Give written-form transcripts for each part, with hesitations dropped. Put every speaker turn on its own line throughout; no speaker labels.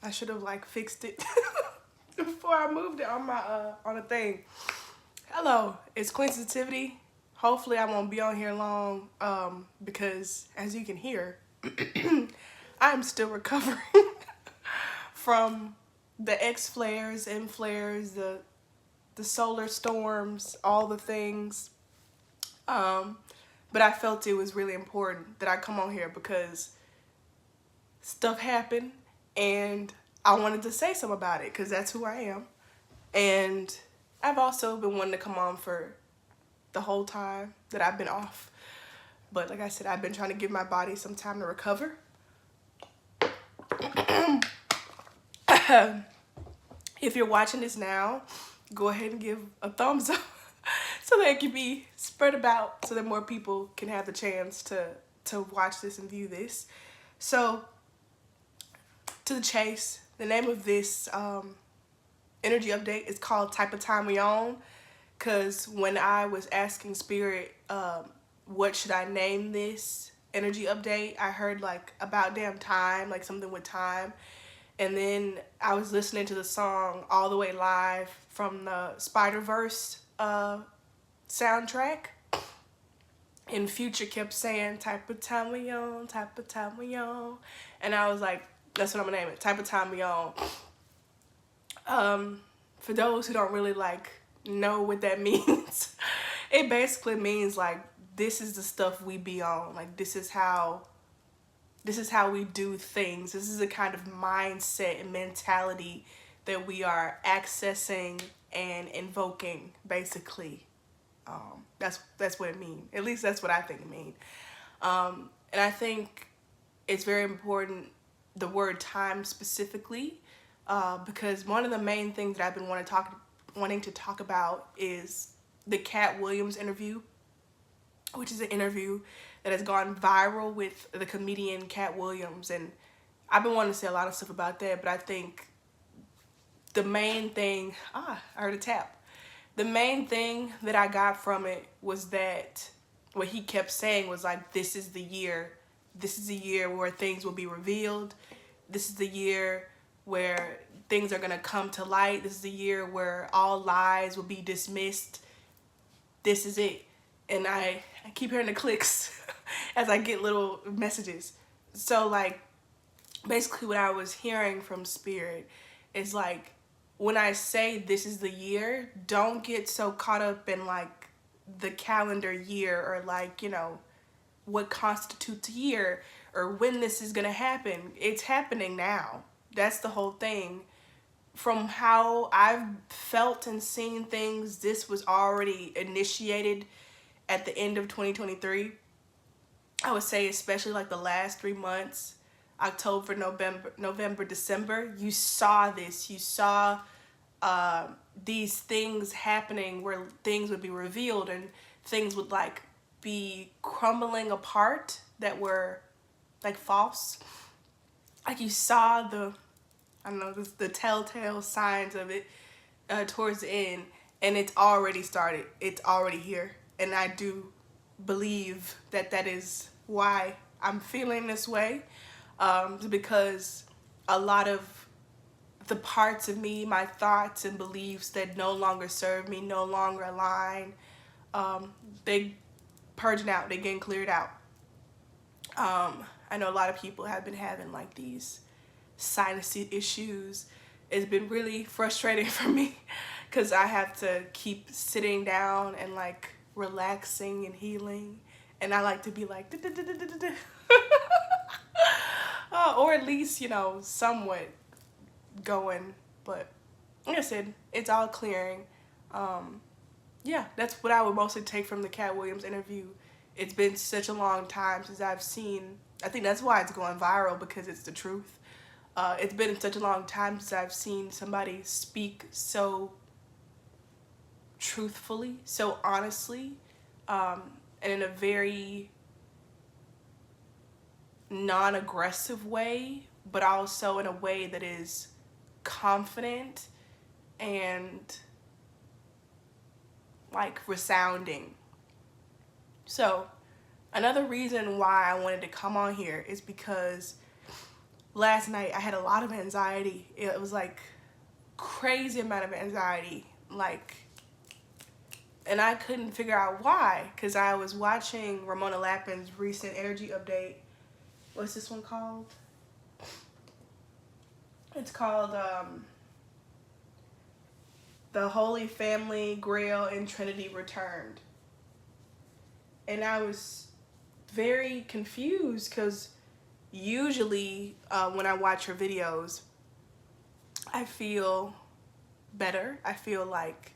I should have like fixed it before I moved it on my on a thing. Hello, it's Queen Sensitivity. Hopefully I won't be on here long because as you can hear, I'm still recovering from the X flares, M flares, the solar storms, all the things. Um, but I felt it was really important that I come on here because stuff happened and I wanted to say something about it because that's who I am. And I've also been wanting to come on for the whole time that I've been off. But like I said, I've been trying to give my body some time to recover. If you're watching this now, go ahead and give a thumbs up so that it can be spread about so that more people can have the chance to watch this and view this. So, to the chase, the name of this energy update is called Type of Time We On, because when I was asking Spirit, what should I name this energy update, I heard like about damn time, like something with time. And then I was listening to the song All the Way Live from the Spider-Verse soundtrack. And Future kept saying, type of time we on, type of time we on. And I was like, that's what I'm gonna name it, Type of Time We On. For those who don't really like know what that means, it basically means like this is the stuff we be on. Like this is how we do things. This is the kind of mindset and mentality that we are accessing and invoking, basically. That's what it means. At least that's what I think it means. And I think it's very important, the word time specifically, because one of the main things that I've been wanting to talk about is the Cat Williams interview, which is an interview that has gone viral with the comedian Cat Williams. And I've been wanting to say a lot of stuff about that, but I think the main thing, I heard a tap. The main thing that I got from it was that what he kept saying was like, this is the year where things will be revealed. This is the year where things are gonna come to light. This is the year where all lies will be dismissed. This is it. And I keep hearing the clicks as I get little messages. So like, basically what I was hearing from Spirit is like, when I say this is the year, don't get so caught up in like the calendar year or like, you know, what constitutes a year or when this is gonna happen. It's happening now. That's the whole thing. From how I've felt and seen things, this was already initiated at the end of 2023. I would say especially like the last 3 months, October, November, December, you saw this. You saw these things happening where things would be revealed and things would like be crumbling apart that were like false. Like you saw the telltale signs of it towards the end, and it's already started. It's already here. And I do believe that that is why I'm feeling this way, because a lot of the parts of me, my thoughts and beliefs that no longer serve me, no longer align, they purging out, they getting cleared out. I know a lot of people have been having like these sinus issues. It's been really frustrating for me because I have to keep sitting down and like relaxing and healing, and I like to be like or at least, you know, somewhat going. But like I said, it's all clearing. Yeah, that's what I would mostly take from the Cat Williams interview. It's been such a long time since I've seen, I think that's why it's going viral, because it's the truth. It's been such a long time since I've seen somebody speak so truthfully, so honestly, and in a very non-aggressive way, but also in a way that is confident and like resounding. So another reason why I wanted to come on here is because last night I had a lot of anxiety. It was like crazy amount of anxiety, like, and I couldn't figure out why, because I was watching Ramona Lappin's recent energy update. What's this one called? It's called The Holy Family, Grail, and Trinity Returned. And I was very confused because usually when I watch her videos, I feel better. I feel like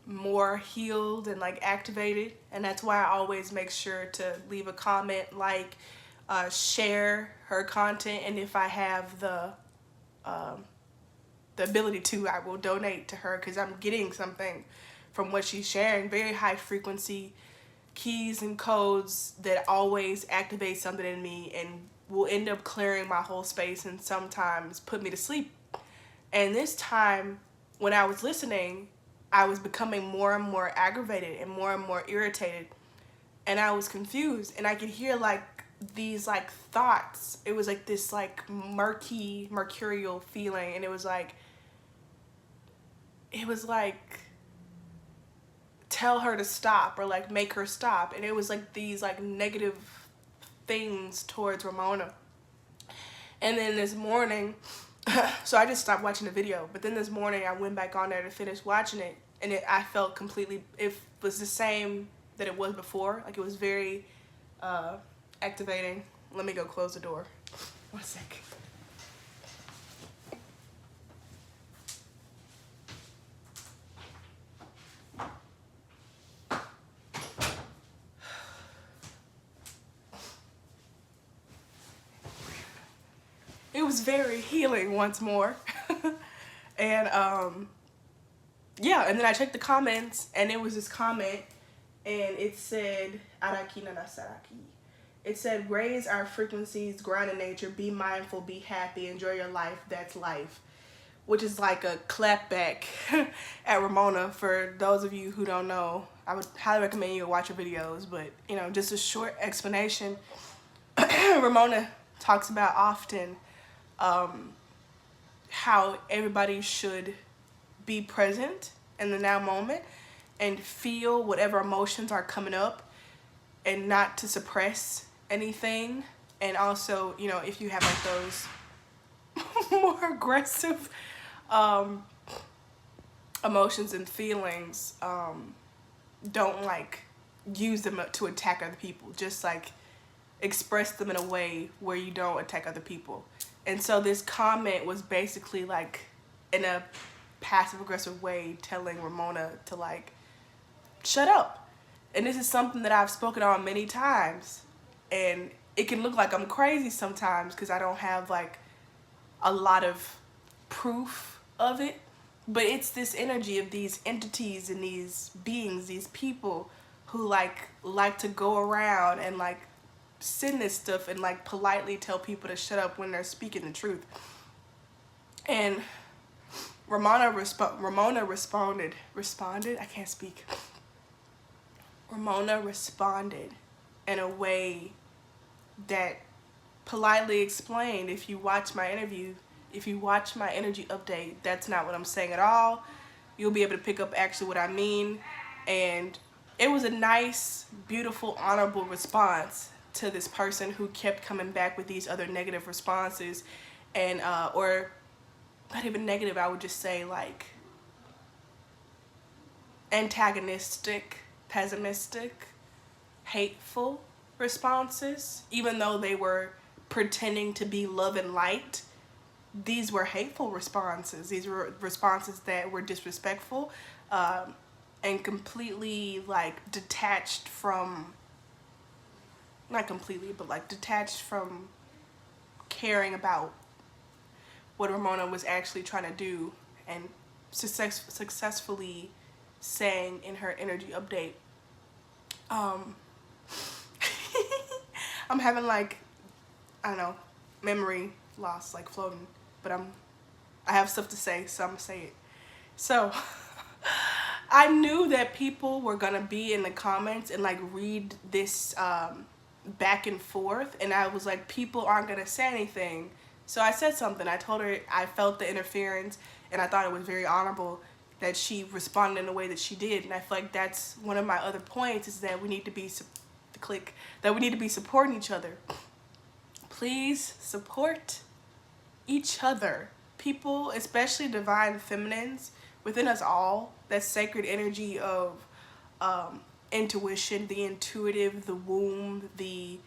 more healed and like activated, and that's why I always make sure to leave a comment, like, share her content, and if I have the ability to, I will donate to her, because I'm getting something from what she's sharing, very high frequency keys and codes that always activate something in me and will end up clearing my whole space and sometimes put me to sleep. And this time when I was listening, I was becoming more and more aggravated and more irritated, and I was confused, and I could hear like these like thoughts. It was like this like murky, mercurial feeling, and it was like tell her to stop, or like make her stop, and it was like these like negative things towards Ramona. And then this morning, so I just stopped watching the video, but then this morning I went back on there to finish watching it, and I felt completely, it was the same that it was before. Like, it was very activating. Let me go close the door. 1 sec. It was very healing once more. And yeah, and then I checked the comments, and it was this comment, and it said Araki Nanasaraki. It said, raise our frequencies, ground in nature, be mindful, be happy, enjoy your life, that's life. Which is like a clap back at Ramona. For those of you who don't know, I would highly recommend you watch her videos, but you know, just a short explanation. Ramona talks about often how everybody should be present in the now moment and feel whatever emotions are coming up, and not to suppress anything. And also, you know, if you have like those more aggressive emotions and feelings, don't like use them to attack other people. Just like express them in a way where you don't attack other people. And so this comment was basically like in a passive aggressive way telling Ramona to like shut up. And this is something that I've spoken on many times, and it can look like I'm crazy sometimes because I don't have like a lot of proof of it, but it's this energy of these entities and these beings, these people who like to go around and like send this stuff and like politely tell people to shut up when they're speaking the truth. And Ramona responded, I can't speak. Ramona responded in a way that politely explained, if you watch my interview, if you watch my energy update, that's not what I'm saying at all. You'll be able to pick up actually what I mean. And it was a nice, beautiful, honorable response to this person who kept coming back with these other negative responses, and or not even negative, I would just say like antagonistic, pessimistic, hateful responses. Even though they were pretending to be love and light, these were hateful responses. These were responses that were disrespectful, and completely like detached from, not completely, but like detached from caring about what Ramona was actually trying to do and successfully saying in her energy update. I'm having like, I don't know, memory loss, like floating, but I have stuff to say, so I'm gonna say it. So I knew that people were gonna be in the comments and like read this back and forth, and I was like, people aren't gonna say anything. So I said something. I told her I felt the interference, and I thought it was very honorable that she responded in the way that she did. And I feel like that's one of my other points, is that we need to be that we need to be supporting each other. Please support each other. People, especially divine feminines within us all, that sacred energy of intuition, the intuitive, the womb, the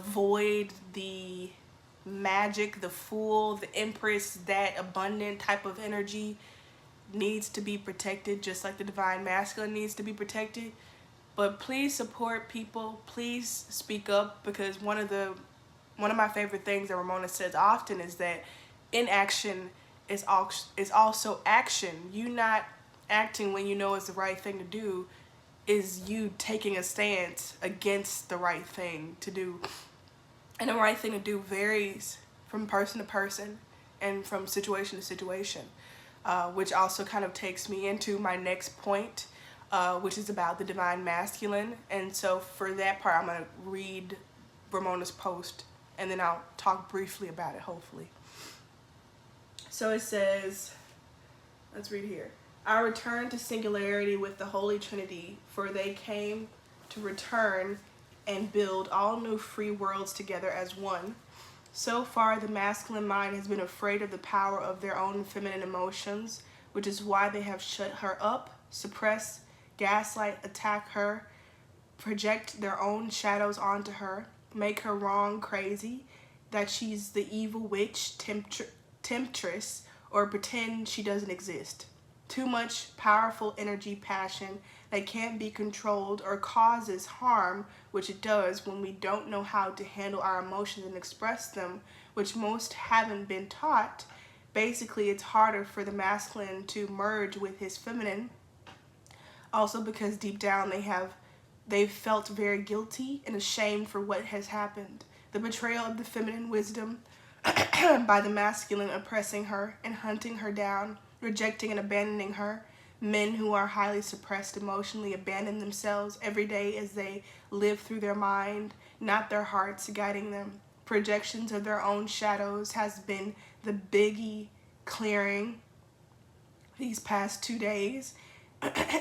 void, the magic, the fool, the empress, that abundant type of energy needs to be protected, just like the divine masculine needs to be protected. But please support people. Please speak up, because one of my favorite things that Ramona says often is that inaction is also action. You not acting when you know it's the right thing to do is you taking a stance against the right thing to do. And the right thing to do varies from person to person and from situation to situation, which also kind of takes me into my next point, which is about the divine masculine. And so for that part, I'm going to read Ramona's post, and then I'll talk briefly about it, hopefully. So it says, let's read here. I return to singularity with the Holy Trinity, for they came to return and build all new free worlds together as one. So far, the masculine mind has been afraid of the power of their own feminine emotions, which is why they have shut her up, suppress, gaslight, attack her, project their own shadows onto her, make her wrong, crazy, that she's the evil witch, temptress, or pretend she doesn't exist. Too much powerful energy, passion that can't be controlled, or causes harm, which it does when we don't know how to handle our emotions and express them, which most haven't been taught. Basically, it's harder for the masculine to merge with his feminine. Also because deep down they've felt very guilty and ashamed for what has happened. The betrayal of the feminine wisdom by the masculine oppressing her and hunting her down, rejecting and abandoning her. Men who are highly suppressed emotionally abandon themselves every day as they live through their mind, not their hearts guiding them. Projections of their own shadows has been the biggie clearing these past 2 days,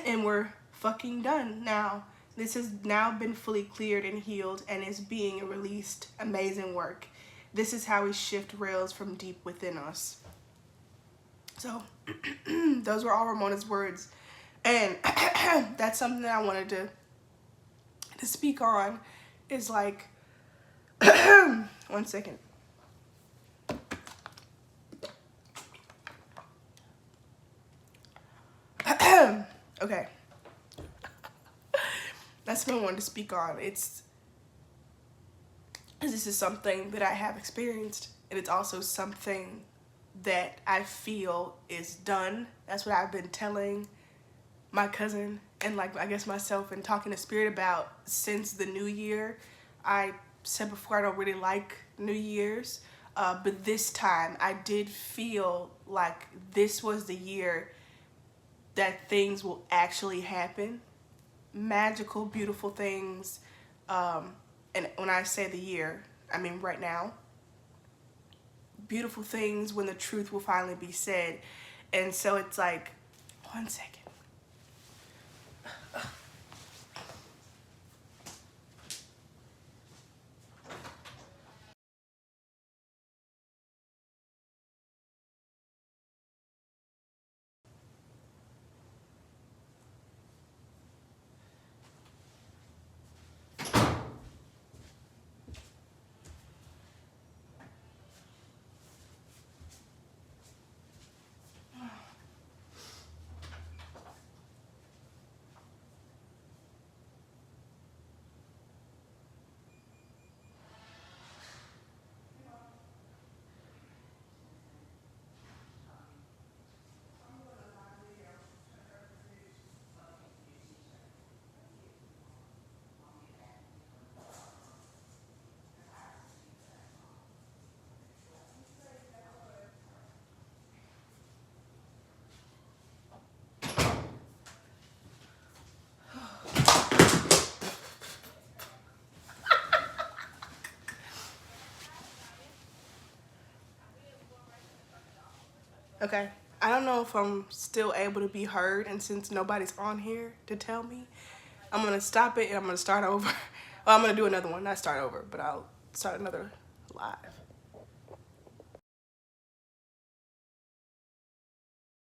and we're fucking done now. This has now been fully cleared and healed and is being released. Amazing work. This is how we shift rails from deep within us. So those were all Ramona's words, and that's something that I wanted to speak on. Is like, 1 second. Okay, that's what I wanted to speak on. This is something that I have experienced, and it's also something that I feel is done. That's what I've been telling my cousin and, like, I guess myself, and talking to Spirit about since the new year. I said before I don't really like New Year's, but this time I did feel like this was the year that things will actually happen. Magical, beautiful things. And when I say the year, I mean right now. Beautiful things when the truth will finally be said. And so it's like, 1 second. Okay. I don't know if I'm still able to be heard, and since nobody's on here to tell me, I'm gonna stop it and I'm gonna start over. Well, I'm gonna do another one, not start over, but I'll start another live.